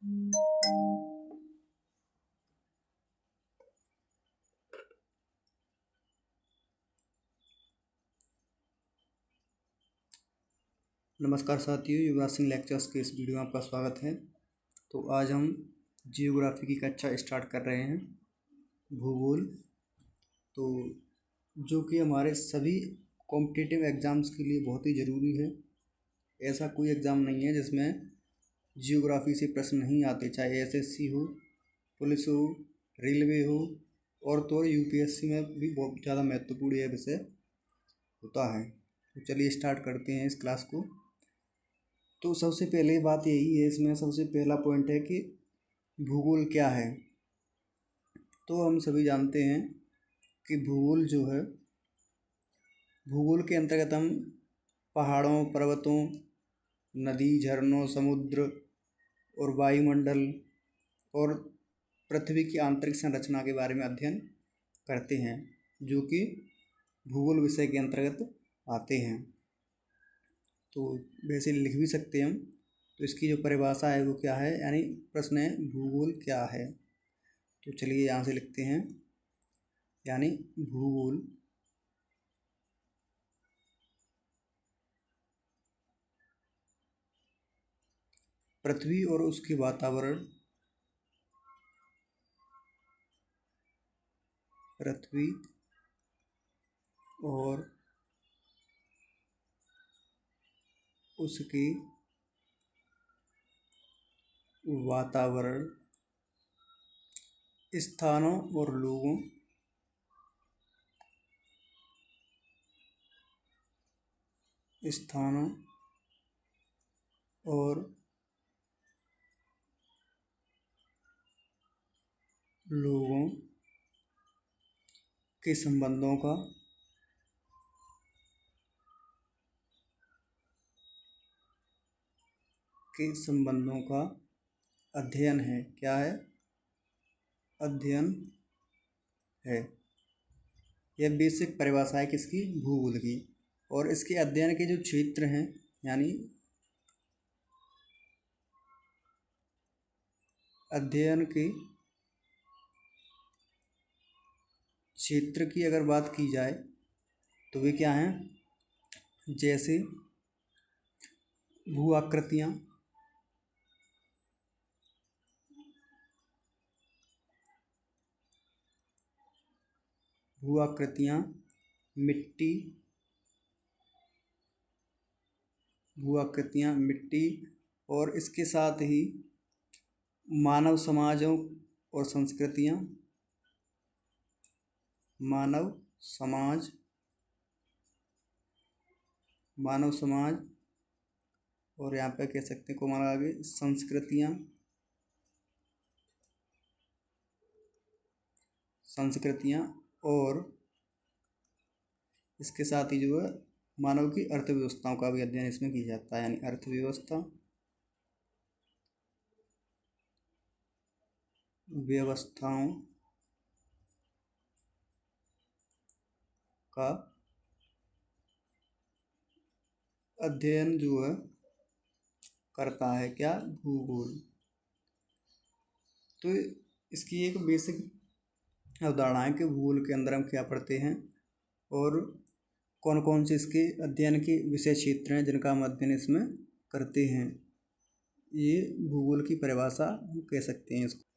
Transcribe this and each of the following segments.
नमस्कार साथियों, युवराज सिंह लेक्चर्स के इस वीडियो में आपका स्वागत है। तो आज हम जियोग्राफी की कक्षा स्टार्ट कर रहे हैं, भूगोल। तो जो कि हमारे सभी कॉम्पिटिटिव एग्ज़ाम्स के लिए बहुत ही ज़रूरी है। ऐसा कोई एग्ज़ाम नहीं है जिसमें जियोग्राफी से प्रश्न नहीं आते, चाहे एसएससी हो, पुलिस हो, रेलवे हो, और तो और यूपीएससी में भी बहुत ज़्यादा महत्वपूर्ण यह विषय होता है। तो चलिए स्टार्ट करते हैं इस क्लास को। तो सबसे पहले बात यही है, इसमें सबसे पहला पॉइंट है कि भूगोल क्या है। तो हम सभी जानते हैं कि भूगोल जो है, भूगोल के अंतर्गत हम पहाड़ों, पर्वतों, नदी, झरनों, समुद्र और वायुमंडल और पृथ्वी की आंतरिक संरचना के बारे में अध्ययन करते हैं, जो कि भूगोल विषय के अंतर्गत आते हैं। तो वैसे लिख भी सकते हैं हम। तो इसकी जो परिभाषा है वो क्या है, यानी प्रश्न है भूगोल क्या है। तो चलिए यहाँ से लिखते हैं, यानी भूगोल पृथ्वी और उसके वातावरण, पृथ्वी और उसके वातावरण, स्थानों और लोगों, स्थानों और लोगों के संबंधों का अध्ययन है। क्या है? अध्ययन है। यह बेसिक परिभाषा है किसकी? भूगोल की। और इसके अध्ययन के जो क्षेत्र हैं, यानी अध्ययन के क्षेत्र की अगर बात की जाए तो वे क्या हैं? जैसे भू आकृतियाँ, मिट्टी, भू आकृतियाँ, मिट्टी, और इसके साथ ही मानव समाजों और संस्कृतियाँ, मानव समाज, और यहाँ पे कह सकते हैं को हमारा आगे संस्कृतियाँ, और इसके साथ ही जो है मानव की अर्थव्यवस्थाओं का भी अध्ययन इसमें किया जाता है, यानी व्यवस्थाओं का अध्ययन जो है करता है क्या? भूगोल। तो इसकी एक बेसिक अवधारणा है कि भूगोल के अंदर हम क्या पढ़ते हैं और कौन कौन से इसके अध्ययन के विषय क्षेत्र हैं जिनका हम अध्ययन इसमें करते हैं। ये भूगोल की परिभाषा हम कह सकते हैं इसको।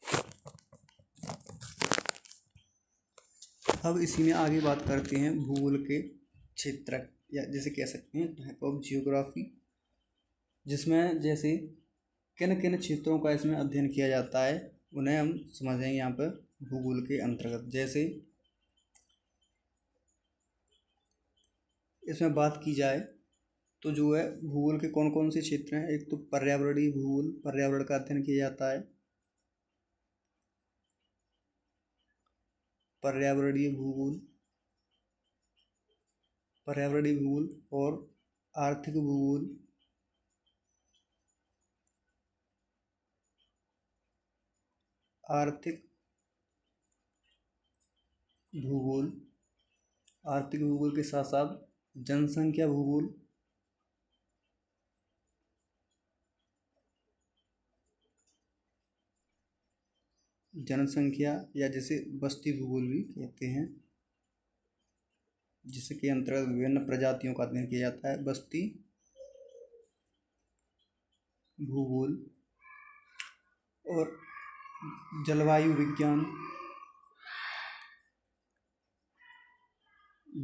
अब इसी में आगे बात करते हैं भूगोल के क्षेत्र, या जैसे कह सकते हैं टाइप ऑफ जियोग्राफी, जिसमें जैसे किन किन क्षेत्रों का इसमें अध्ययन किया जाता है उन्हें हम समझेंगे यहाँ पर भूगोल के अंतर्गत। जैसे इसमें बात की जाए तो जो है भूगोल के कौन कौन से क्षेत्र हैं। एक तो पर्यावरणीय भूगोल, पर्यावरण का अध्ययन किया जाता है। पर्यावरणीय भूगोल और आर्थिक भूगोल, आर्थिक भूगोल के साथ साथ जनसंख्या भूगोल, जनसंख्या या जिसे बस्ती भूगोल भी कहते हैं, जिसके अंतर्गत विभिन्न प्रजातियों का अध्ययन किया जाता है। बस्ती भूगोल और जलवायु विज्ञान,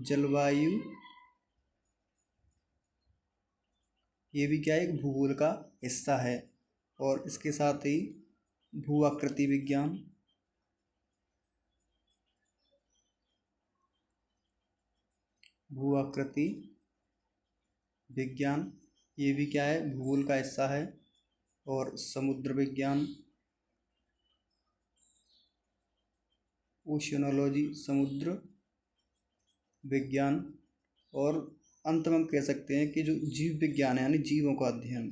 जलवायु ये भी क्या है, एक भूगोल का हिस्सा है। और इसके साथ ही भू आकृति विज्ञान, भू आकृति विज्ञान ये भी क्या है, भूगोल का हिस्सा है। और समुद्र विज्ञान, ओशियोनोलॉजी समुद्र विज्ञान। और अंत में हम कह सकते हैं कि जो जीव विज्ञान है यानी जीवों का अध्ययन,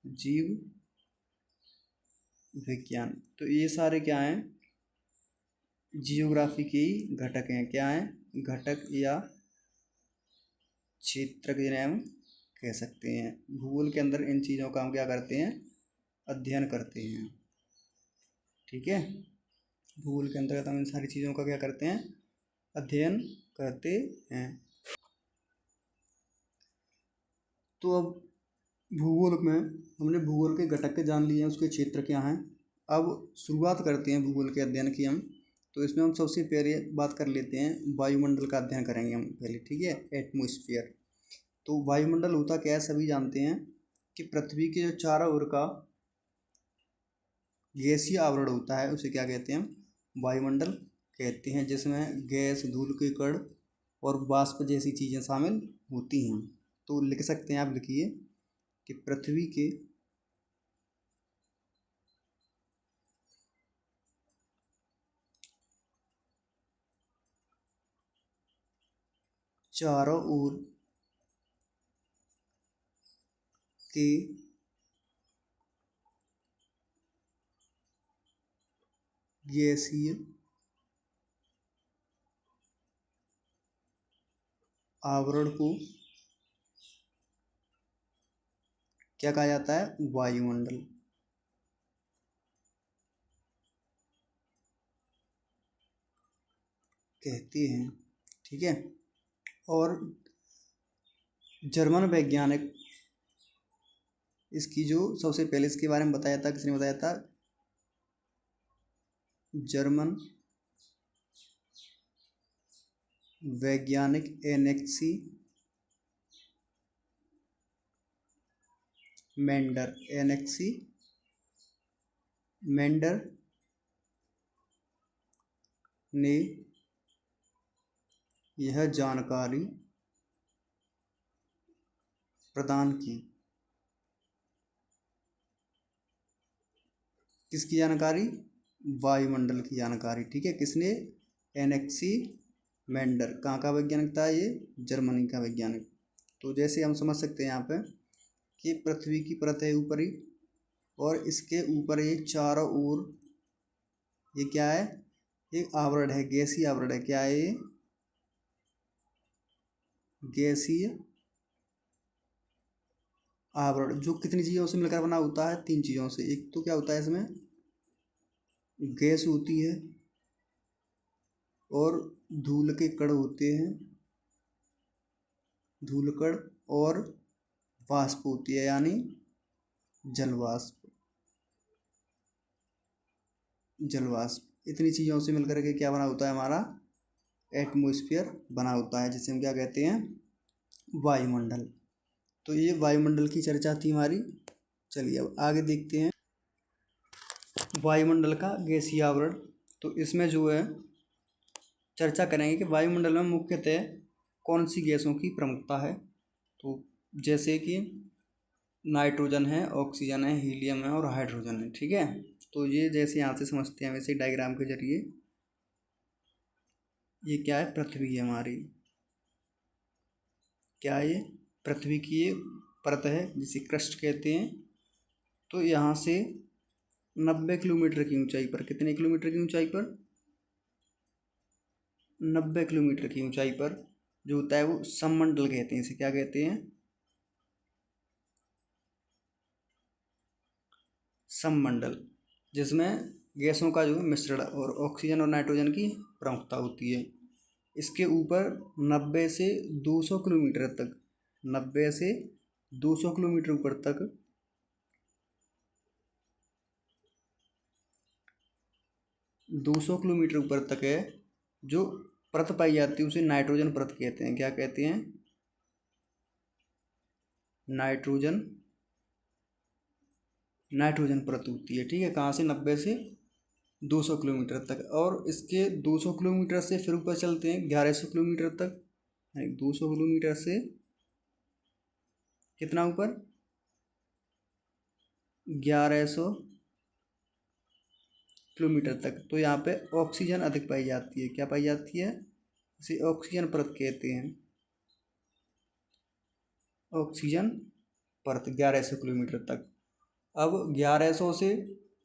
जीव विज्ञान। तो ये सारे क्या हैं, जियोग्राफी के घटक हैं। क्या हैं, घटक या क्षेत्र के जिन्हें हम कह सकते हैं। भूगोल के अंदर इन चीज़ों का हम क्या करते हैं, अध्ययन करते हैं। ठीक है, भूगोल के अंतर्गत हम इन सारी चीज़ों का क्या करते हैं, अध्ययन करते हैं। तो अब भूगोल में हमने भूगोल के घटक जान लिए हैं, उसके क्षेत्र क्या हैं। अब शुरुआत करते हैं भूगोल के अध्ययन की हम। तो इसमें हम सबसे पहले बात कर लेते हैं, वायुमंडल का अध्ययन करेंगे हम पहले। ठीक है, एटमॉस्फेयर। तो वायुमंडल होता क्या है, सभी जानते हैं कि पृथ्वी के जो चारों ओर का गैसीय आवरण होता है उसे क्या कहते हैं, वायुमंडल कहते हैं, जिसमें गैस, धूल के कण और वाष्प जैसी चीज़ें शामिल होती हैं। तो लिख सकते हैं, आप लिखिए कि पृथ्वी के चारों ओर के गैसीय आवरण को क्या कहा जाता है, वायुमंडल कहते हैं। ठीक है, और जर्मन वैज्ञानिक इसकी जो सबसे पहले इसके बारे में बताया था, किसने बताया था, जर्मन वैज्ञानिक एनेक्सी मेंडर, एनेक्सी मेंडर ने यह जानकारी प्रदान की। किसकी जानकारी, वायुमंडल की जानकारी। ठीक है, किसने, एनेक्सी मेंडर। कहाँ का वैज्ञानिक था ये, जर्मनी का वैज्ञानिक। तो जैसे हम समझ सकते हैं यहाँ पे कि पृथ्वी की परत है ऊपरी, और इसके ऊपर ये चारों ओर ये क्या है, एक आवरण है, गैसीय आवरण है। क्या है ये, गैसीय आवरण, जो कितनी चीज़ों से मिलकर बना होता है, 3 चीज़ों से। एक तो क्या होता है, इसमें गैस होती है और धूल के कण होते हैं, धूल कण, और वाष्प होती है यानी जलवाष्प, जलवाष्प। इतनी चीज़ों से मिलकर के क्या बना होता है, हमारा एटमॉस्फेयर बना होता है, जिसे हम क्या कहते हैं, वायुमंडल। तो ये वायुमंडल की चर्चा थी हमारी। चलिए अब आगे देखते हैं वायुमंडल का गैसीय आवरण। तो इसमें जो है चर्चा करेंगे कि वायुमंडल में मुख्यतः कौन सी गैसों की प्रमुखता है। तो जैसे कि नाइट्रोजन है, ऑक्सीजन है, हीलियम है और हाइड्रोजन है। ठीक है, तो ये जैसे यहाँ से समझते हैं वैसे डायग्राम के जरिए, ये क्या है, पृथ्वी है हमारी। क्या है ये, पृथ्वी की ये परत है जिसे क्रस्ट कहते हैं। तो यहाँ से 90 किलोमीटर की ऊंचाई पर, कितने किलोमीटर की ऊंचाई पर, 90 किलोमीटर की ऊंचाई पर जो होता है वो सममंडल कहते हैं। इसे क्या कहते हैं, सममंडल, जिसमें गैसों का जो है मिश्रण, और ऑक्सीजन और नाइट्रोजन की प्रमुखता होती है। इसके ऊपर 90 से 200 किलोमीटर तक, 90 से 200 किलोमीटर ऊपर तक 200 किलोमीटर ऊपर तक है जो परत पाई जाती है उसे नाइट्रोजन परत कहते हैं। क्या कहते हैं? नाइट्रोजन, नाइट्रोजन परत होती है। ठीक है, कहाँ से? 90 से 200 किलोमीटर तक। और इसके 200 किलोमीटर से फिर ऊपर चलते हैं 1100 किलोमीटर तक, यानी 200 किलोमीटर से कितना ऊपर? 1100 किलोमीटर तक। तो यहाँ पे ऑक्सीजन अधिक पाई जाती है। क्या पाई जाती है? इसे ऑक्सीजन परत कहते हैं। ऑक्सीजन परत 1100 किलोमीटर तक। अब 1100 से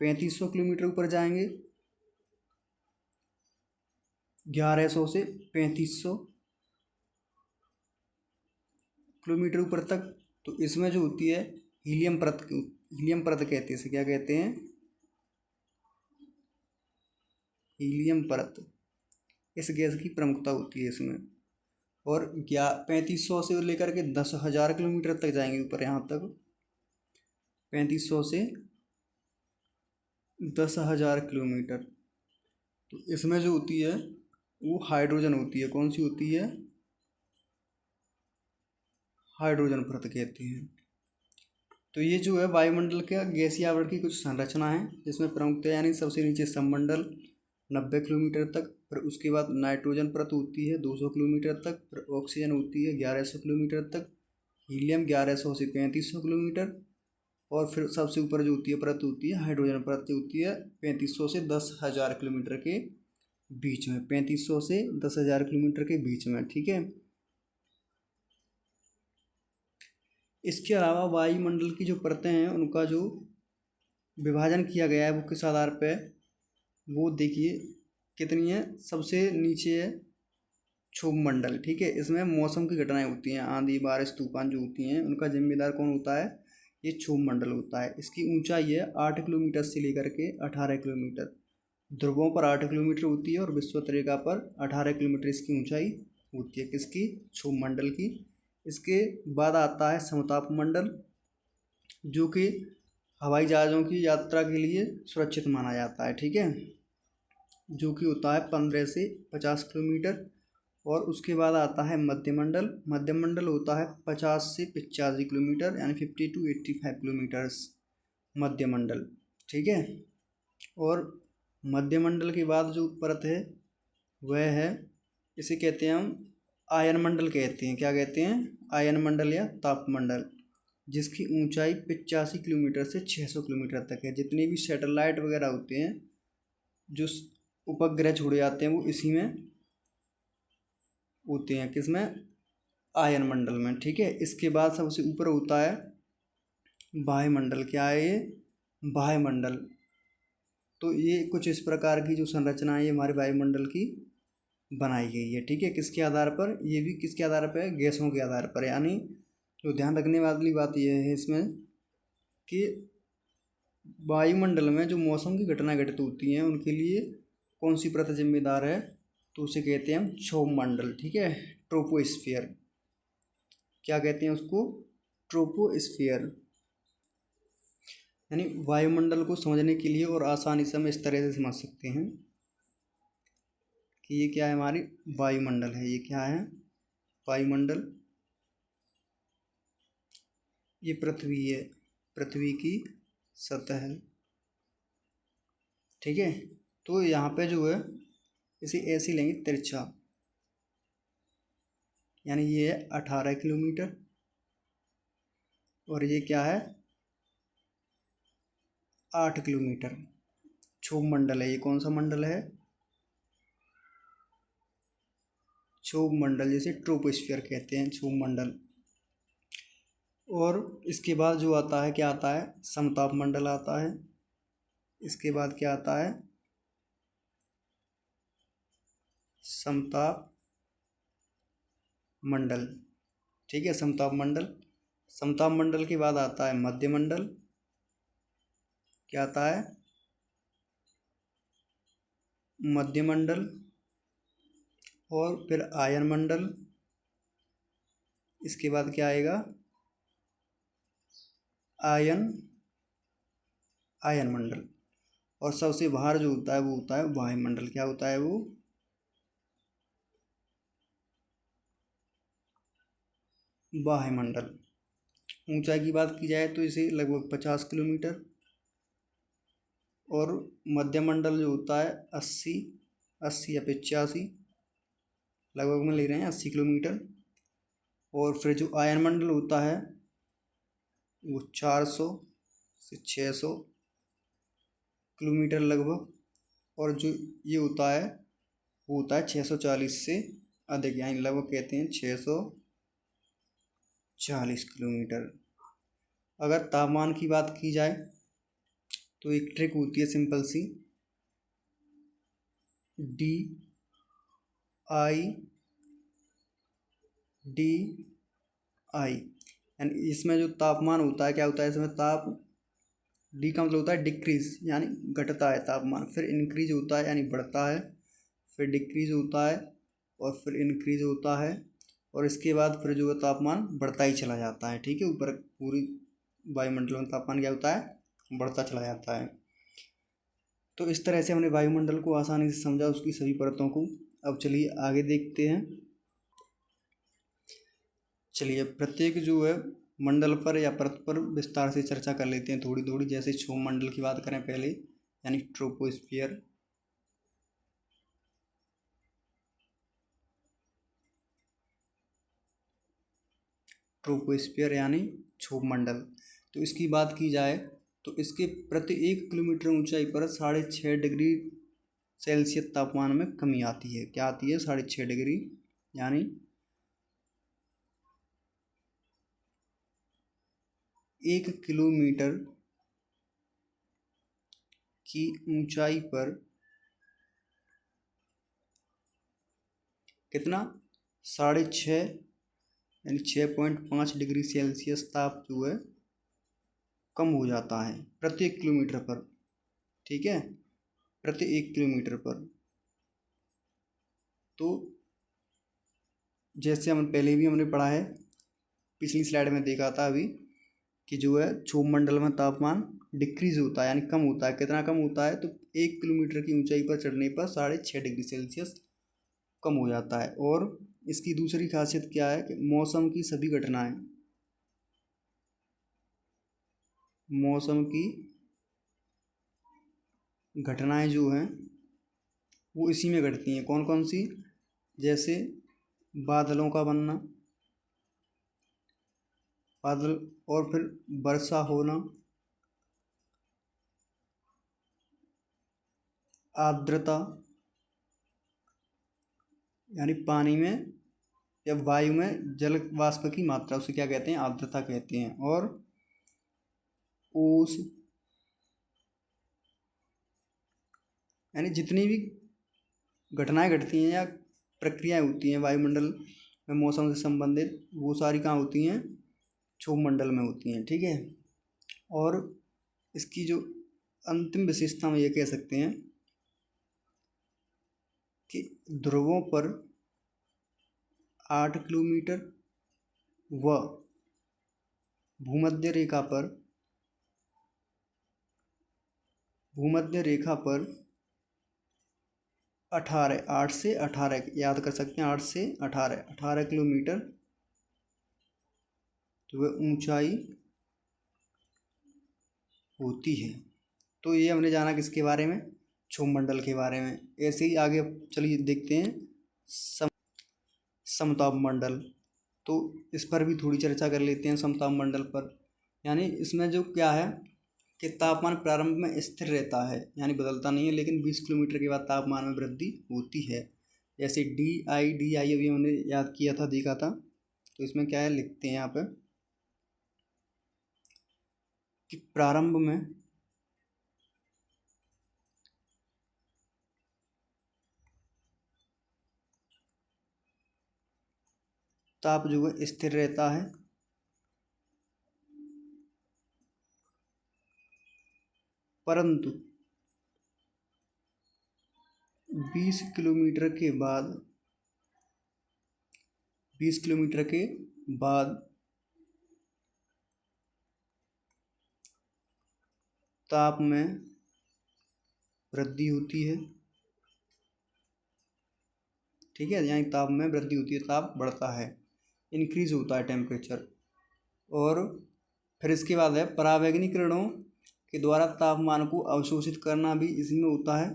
3500 किलोमीटर ऊपर जाएंगे, 1100 से 3500 किलोमीटर ऊपर तक। तो इसमें जो होती है हीलियम परत, हीलियम परत कहते हैं इसे। क्या कहते हैं? हीलियम परत। इस गैस की प्रमुखता होती है इसमें। और 3500 से लेकर के 10,000 किलोमीटर तक जाएंगे ऊपर, यहाँ तक 3500 से 10,000 किलोमीटर। तो इसमें जो होती है वो हाइड्रोजन होती है। कौन सी होती है? हाइड्रोजन परत कहती हैं। तो ये जो है वायुमंडल का गैसीय आवरण की कुछ संरचना है, जिसमें प्रमुखता यानी सबसे नीचे सममंडल 90 किलोमीटर तक, फिर उसके बाद नाइट्रोजन परत होती है 200 किलोमीटर तक, फिर ऑक्सीजन होती है 1100 किलोमीटर तक, हीलियम 1100 से 3500 किलोमीटर, और फिर सबसे ऊपर जो होती है परत होती है हाइड्रोजन परत, जो होती है 3500 से 10,000 किलोमीटर के बीच में, 3500 से 10,000 किलोमीटर के बीच में। ठीक है, इसके अलावा वायुमंडल की जो परतें हैं उनका जो विभाजन किया गया है वो किस आधार पे है, वो देखिए कितनी है। सबसे नीचे है क्षोभ मंडल। ठीक है, इसमें मौसम की घटनाएं होती हैं, आंधी बारिश तूफान जो होती हैं, उनका जिम्मेदार कौन होता है? ये क्षोभ मंडल होता है। इसकी ऊंचाई है 8 किलोमीटर से लेकर के 18 किलोमीटर। ध्रुवों पर 8 किलोमीटर होती है और विषुवत रेखा पर 18 किलोमीटर इसकी ऊंचाई होती है। किसकी? क्षोभ मंडल की। इसके बाद आता है समताप मंडल, जो कि हवाई जहाज़ों की यात्रा के लिए सुरक्षित माना जाता है। ठीक है, जो कि होता है 15 से 50 किलोमीटर। और उसके बाद आता है मध्यमंडल। मध्यमंडल होता है 50 से 85 किलोमीटर, यानी 50 to 85 किलोमीटर्स मध्यमंडल। ठीक है, और मध्यमंडल के बाद जो परत है वह है, इसे कहते हैं हम आयनमंडल कहते हैं। क्या कहते हैं? आयनमंडल या तापमंडल, जिसकी ऊंचाई 85 किलोमीटर से 600 किलोमीटर तक है। जितने भी सैटेलाइट वगैरह होते हैं, जो उपग्रह छोड़े जाते हैं, वो इसी में होते हैं। किसमें? आयनमंडल में। ठीक है, इसके बाद सबसे ऊपर होता है वायुमंडल। क्या है ये? वायुमंडल। तो ये कुछ इस प्रकार की जो संरचना है ये हमारे वायुमंडल की बनाई गई है। ठीक है, किसके आधार पर? ये भी किसके आधार पर है? गैसों के आधार पर। यानी जो ध्यान रखने वाली बात यह है इसमें कि वायुमंडल में जो मौसम की घटना घटित होती हैं उनके लिए कौन सी परत जिम्मेदार है? तो उसे कहते हैं हम क्षोभ मंडल। ठीक है, ट्रोपोस्फियर। क्या कहते हैं उसको? ट्रोपोस्फियर। यानी वायुमंडल को समझने के लिए और आसानी से हम इस तरह से समझ सकते हैं कि ये क्या है? हमारी वायुमंडल है। ये क्या है? वायुमंडल। ये पृथ्वी है, पृथ्वी की सतह है। ठीक है, तो यहाँ पे जो है इसे ऐसे लेंगे तिरछा, यानी ये है 18 किलोमीटर, और ये क्या है? 8 किलोमीटर। क्षोभ मंडल है। ये कौन सा मंडल है? क्षोभ मंडल, जैसे ट्रोपोस्फियर कहते हैं क्षोभ मंडल। और इसके बाद जो आता है, क्या आता है? समताप मंडल आता है। इसके बाद क्या आता है? समताप मंडल। ठीक है, समताप मंडल। समताप मंडल के बाद आता है मध्यमंडल। क्या आता है? मध्यमंडल और फिर आयन मंडल। इसके बाद क्या आएगा, आयन मंडल। और सबसे बाहर जो होता है वो होता है वायुमंडल। क्या होता है वो, वायुमंडल। ऊंचाई की बात की जाए तो इसे लगभग 50 किलोमीटर। और मध्यमंडल जो होता है 80 या 85, लगभग में ले रहे हैं 80 किलोमीटर। और फिर जो आयन मंडल होता है वो 400 से 600 किलोमीटर लगभग। और जो ये होता है वो होता है 640 से अधिक, यानी लगभग कहते हैं 640 किलोमीटर। अगर तापमान की बात की जाए तो एक ट्रिक होती है सिंपल सी, डी आई यानी इसमें जो तापमान होता है क्या होता है, इसमें ताप, डी का मतलब होता है डिक्रीज यानी घटता है तापमान, फिर इंक्रीज होता है यानी बढ़ता है, फिर डिक्रीज होता है और फिर इंक्रीज होता है। और इसके बाद फिर जो है तापमान बढ़ता ही चला जाता है। ठीक है, ऊपर पूरी वायुमंडल में तापमान क्या होता है, बढ़ता चला जाता है। तो इस तरह से हमने वायुमंडल को आसानी से समझा, उसकी सभी परतों को। अब चलिए आगे देखते हैं। चलिए प्रत्येक जो है मंडल पर या परत पर विस्तार से चर्चा कर लेते हैं थोड़ी थोड़ी। जैसे क्षोभ मंडल की बात करें पहले, यानी ट्रोपोस्फियर। ट्रोपोस्फियर यानी क्षोभ मंडल। तो इसकी बात की जाए तो इसके प्रति 1 किलोमीटर ऊंचाई पर 6.5 डिग्री सेल्सियस तापमान में कमी आती है। क्या आती है, 6.5 डिग्री, यानी 1 किलोमीटर की ऊंचाई पर कितना, 6.5 यानी 6.5 डिग्री सेल्सियस ताप जो है कम हो जाता है प्रति 1 किलोमीटर पर। ठीक है, प्रति 1 किलोमीटर पर। तो जैसे हम पहले भी हमने पढ़ा है, पिछली स्लाइड में देखा था अभी, कि जो है क्षोभ मंडल में तापमान डिक्रीज होता है यानी कम होता है। कितना कम होता है, तो 1 किलोमीटर की ऊंचाई पर चढ़ने पर 6.5 डिग्री सेल्सियस कम हो जाता है। और इसकी दूसरी खासियत क्या है कि मौसम की घटनाएं जो हैं वो इसी में घटती हैं। कौन कौन सी, जैसे बादलों का बनना, बादल, और फिर वर्षा होना, आर्द्रता यानी पानी में या वायु में जल वाष्प की मात्रा, उसे क्या कहते हैं, आर्द्रता कहते हैं। और ओस यानी जितनी भी घटनाएं घटती हैं या प्रक्रियाएं होती हैं वायुमंडल में मौसम से संबंधित, वो सारी कहाँ होती हैं, क्षोभ मंडल में होती हैं। ठीक है। और इसकी जो अंतिम विशेषता हम ये कह सकते हैं कि ध्रुवों पर 8 किलोमीटर व भूमध्य रेखा पर 8 से 18 याद कर सकते हैं, 8 से 18 किलोमीटर जो वह ऊंचाई होती है। तो ये हमने जाना किसके बारे में, क्षोभ मंडल के बारे में। ऐसे ही आगे चलिए देखते हैं समताप मंडल। तो इस पर भी थोड़ी चर्चा कर लेते हैं, समताप मंडल पर। यानी इसमें जो क्या है कि तापमान प्रारंभ में स्थिर रहता है यानी बदलता नहीं है, लेकिन 20 किलोमीटर के बाद तापमान में वृद्धि होती है। जैसे डी आई अभी हमने याद किया था, देखा था। तो इसमें क्या है, लिखते हैं यहाँ पे कि प्रारंभ में ताप जो है स्थिर रहता है, परंतु 20 किलोमीटर के बाद ताप में वृद्धि होती है। ठीक है, यहाँ ताप में वृद्धि होती है, ताप बढ़ता है, इंक्रीज होता है टेम्परेचर। और फिर इसके बाद है परावैंगनी किरणों के द्वारा तापमान को अवशोषित करना भी इसी में होता है।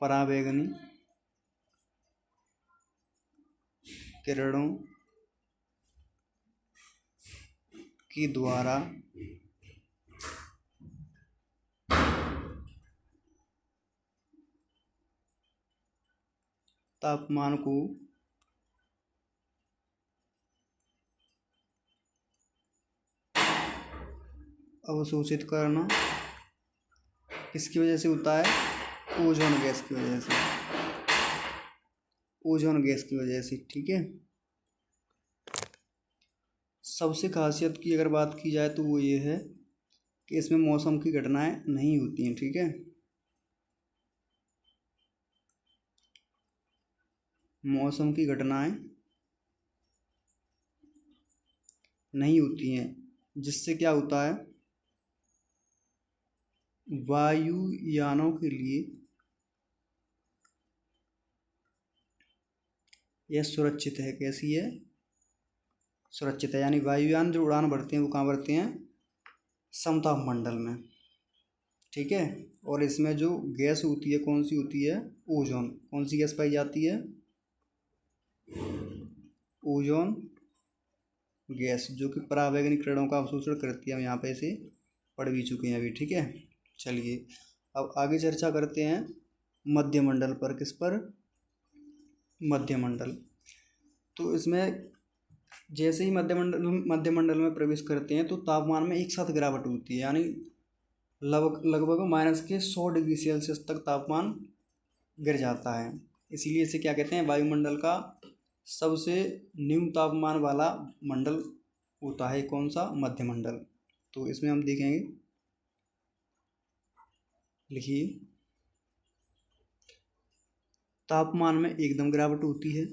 परावैंगनी किरणों के द्वारा तापमान को अवशोषित करना किसकी वजह से होता है? ओजोन गैस की वजह से, ओजोन गैस की वजह से। ठीक है, सबसे खासियत की अगर बात की जाए तो वो ये है कि इसमें मौसम की घटनाएं नहीं होती हैं। ठीक है, मौसम की घटनाएं नहीं होती हैं, जिससे क्या होता है, वायुयानों के लिए यह सुरक्षित है। कैसी है? सुरक्षित है, यानी वायुयान जो उड़ान भरते हैं वो कहाँ भरते हैं? समताप मंडल में। ठीक है, और इसमें जो गैस होती है कौन सी होती है? ओजोन। कौन सी गैस पाई जाती है? ओजोन गैस, जो कि परावैंगनिक किरणों का अवशोषण करती है। हम यहाँ पे इसे पढ़ भी चुके हैं अभी। ठीक है, चलिए अब आगे चर्चा करते हैं मध्यमंडल पर। किस पर? मध्यमंडल। तो इसमें जैसे ही मध्यमंडल में प्रवेश करते हैं तो तापमान में एक साथ गिरावट होती है, यानी लगभग -100 डिग्री सेल्सियस तक तापमान गिर जाता है। इसीलिए इसे क्या कहते हैं? वायुमंडल का सबसे न्यून तापमान वाला मंडल होता है। कौन सा? मध्यमंडल। तो इसमें हम देखेंगे, लिखिए, तापमान में एकदम गिरावट होती है,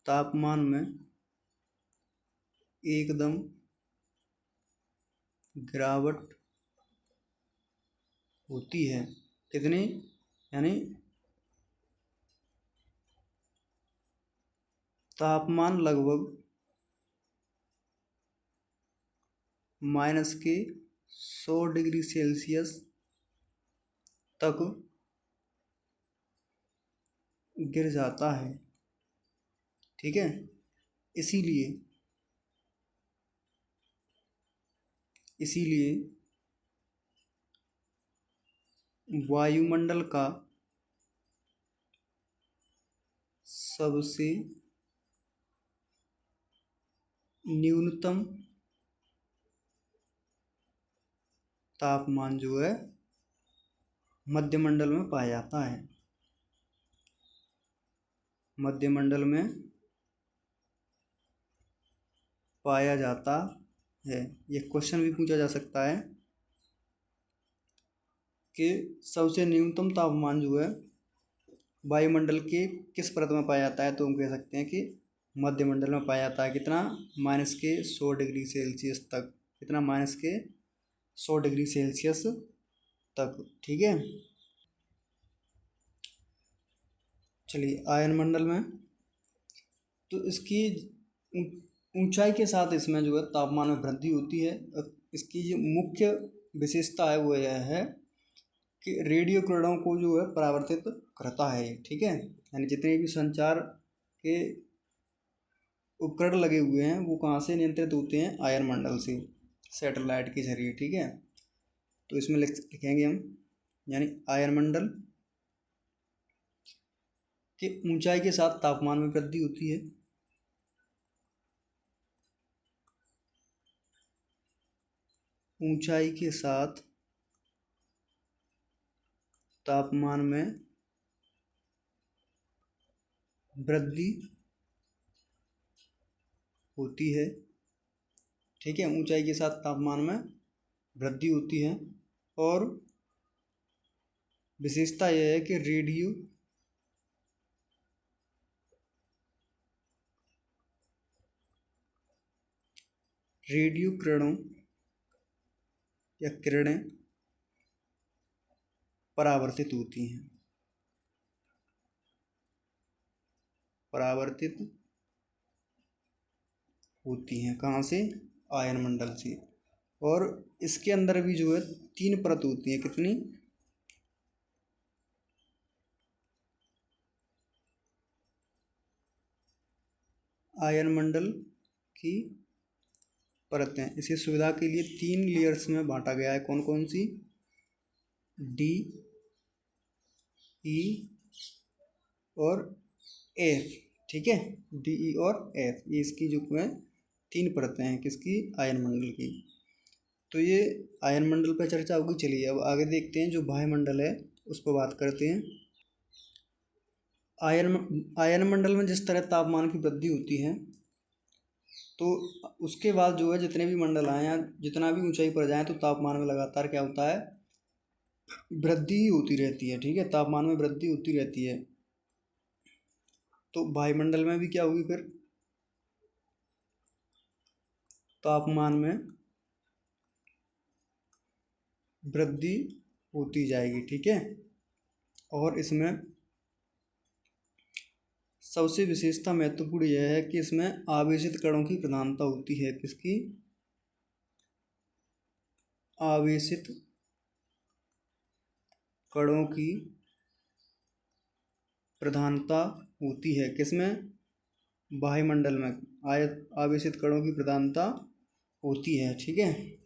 तापमान में एकदम गिरावट होती है। कितनी? यानी तापमान लगभग -100 डिग्री सेल्सियस तक गिर जाता है। ठीक है, इसीलिए वायुमंडल का सबसे न्यूनतम तापमान जो है मध्यमंडल में पाया जाता है। मध्यमंडल में पाया जाता है। ये क्वेश्चन भी पूछा जा सकता है कि सबसे न्यूनतम तापमान जो है वायुमंडल के किस परत में पाया जाता है? तो हम कह सकते हैं कि मध्यमंडल में पाया जाता है। कितना? -100 डिग्री सेल्सियस तक। कितना? -100 डिग्री सेल्सियस तक। ठीक है, चलिए आयनमंडल में, तो इसकी ऊंचाई के साथ इसमें जो है तापमान में वृद्धि होती है। इसकी जो मुख्य विशेषता है वो यह है कि रेडियो किरणों को जो है परावर्तित करता है। ठीक है, यानी जितने भी संचार के उपकरण लगे हुए हैं वो कहाँ से नियंत्रित होते हैं? आयनमंडल से, सैटेलाइट के जरिए। ठीक है, तो इसमें लिखेंगे हम, यानी आयनमंडल कि ऊंचाई के साथ तापमान में वृद्धि होती है। ऊंचाई के साथ तापमान में वृद्धि होती है, ठीक है। ऊंचाई के साथ तापमान में वृद्धि होती है। और विशेषता यह है कि रेडियो किरणों या किरणें परावर्तित होती हैं, परावर्तित होती हैं कहाँ से? आयनमंडल से। और इसके अंदर भी जो है 3 परत होती है। कितनी? आयनमंडल की परतें। इसी सुविधा के लिए 3 लेयर्स में बांटा गया है। कौन कौन सी? डी, ई और एफ, ठीक है। डी, ई और एफ, ये इसकी जो है 3 परतें हैं। किसकी? आयनमंडल की। तो ये आयनमंडल पर चर्चा होगी। चलिए अब आगे देखते हैं, जो वायुमंडल है उस पर बात करते हैं। आयनमंडल में जिस तरह तापमान की वृद्धि होती है, तो उसके बाद जो है जितने भी मंडल आए या जितना भी ऊंचाई पर जाएं, तो तापमान में लगातार क्या होता है? वृद्धि ही होती रहती है, ठीक है। तापमान में वृद्धि होती रहती है। तो वायुमंडल में भी क्या होगी फिर? तापमान में वृद्धि होती जाएगी, ठीक है। और इसमें सबसे विशेषता महत्वपूर्ण यह है कि इसमें आवेशित कणों की प्रधानता होती है। किसकी? आवेशित कणों की प्रधानता होती है। किसमें? वायुमंडल में आवेशित कणों की प्रधानता होती है, ठीक है।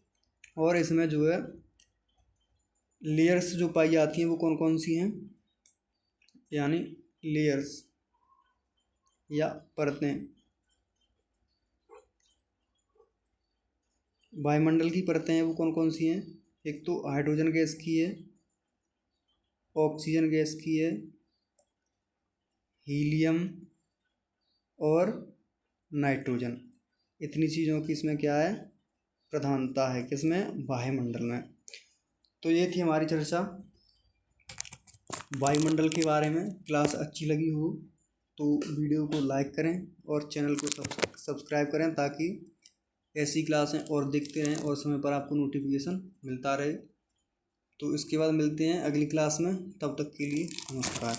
और इसमें जो है लेयर्स जो पाई जाती हैं वो कौन कौन सी हैं? यानी लेयर्स या परतें। वायुमंडल की परतें हैं वो कौन कौन सी हैं? एक तो हाइड्रोजन गैस की है, ऑक्सीजन गैस की है, हीलियम और नाइट्रोजन। इतनी चीज़ों की इसमें क्या है? प्रधानता है। किसमें? वायुमंडल में। तो ये थी हमारी चर्चा वायुमंडल के बारे में। क्लास अच्छी लगी हो तो वीडियो को लाइक करें और चैनल को सब्सक्राइब करें, ताकि ऐसी क्लासें और देखते रहें और समय पर आपको नोटिफिकेशन मिलता रहे। तो इसके बाद मिलते हैं अगली क्लास में। तब तक के लिए नमस्कार।